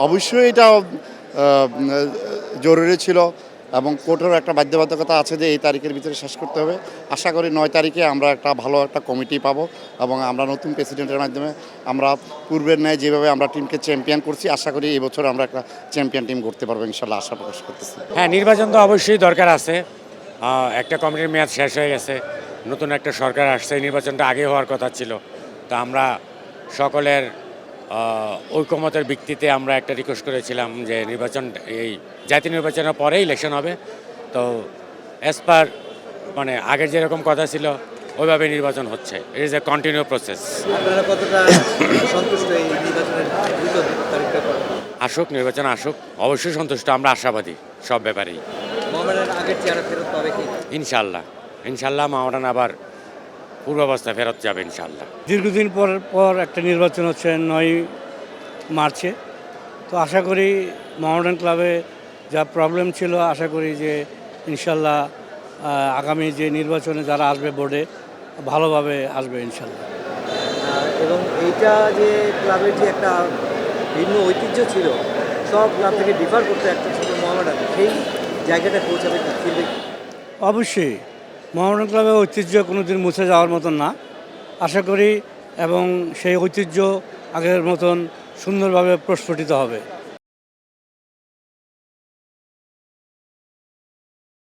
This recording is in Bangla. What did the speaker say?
অবশ্যই এটা জরুরি ছিল এবং কোর্টেরও একটা বাধ্যবাধকতা আছে যে এই তারিখের ভিতরে শেষ করতে হবে। আশা করি 9 তারিখে আমরা একটা ভালো একটা কমিটি পাবো এবং আমরা নতুন প্রেসিডেন্টের মাধ্যমে আমরা পূর্বের ন্যায় যেভাবে আমরা টিমকে চ্যাম্পিয়ন করছি, আশা করি এই বছর আমরা একটা চ্যাম্পিয়ন টিম করতে পারবো ইনশাল্লাহ, আশা প্রকাশ করতেছি। হ্যাঁ, নির্বাচন তো অবশ্যই দরকার আছে। একটা কমিটির মেয়াদ শেষ হয়ে গেছে, নতুন একটা সরকার আসছে, নির্বাচনটা আগে হওয়ার কথা ছিল। তা আমরা সকলের ঐকমতের ভিত্তিতে আমরা একটা রিকোয়েস্ট করেছিলাম যে নির্বাচন এই জাতীয় নির্বাচনের পরে ইলেকশন হবে। তো অ্যাজ পার মানে আগের যেরকম কথা ছিল ওইভাবে নির্বাচন হচ্ছে। It is a continue process. আপনারা কতটা সন্তুষ্ট এই নির্বাচনের দ্রুত তারিখটা পর? আসুক, নির্বাচন আসুক, অবশ্যই সন্তুষ্ট, আমরা আশাবাদী সব ব্যাপারেই। মোহামেডান আগের চেহারা ফেরত পাবে কি? ইনশাল্লাহ, ইনশাল্লাহ মোহামেডান আবার পূর্বাবস্থা ফেরত যাবে ইনশাল্লাহ। দীর্ঘদিন পর পর একটা নির্বাচন হচ্ছে 9 মার্চে। তো আশা করি মোহামেডান ক্লাবে যা প্রবলেম ছিল, আশা করি যে ইনশাল্লাহ আগামী যে নির্বাচনে যারা আসবে বোর্ডে ভালোভাবে আসবে ইনশাল্লাহ। এবং এইটা যে ক্লাবের যে একটা ভিন্ন ঐতিহ্য ছিল, সব ক্লাব থেকে ডিফার করতে একটা ছিল মোহামেডান, সেই জায়গাটা পৌঁছাবে কি, ফিরবে কি? অবশ্যই মোহামেডান ক্লাবের ঐতিহ্য কোনোদিন মুছে যাওয়ার মতন না, আশা করি, এবং সেই ঐতিহ্য আগের মতন সুন্দরভাবে প্রস্ফুটিত হবে।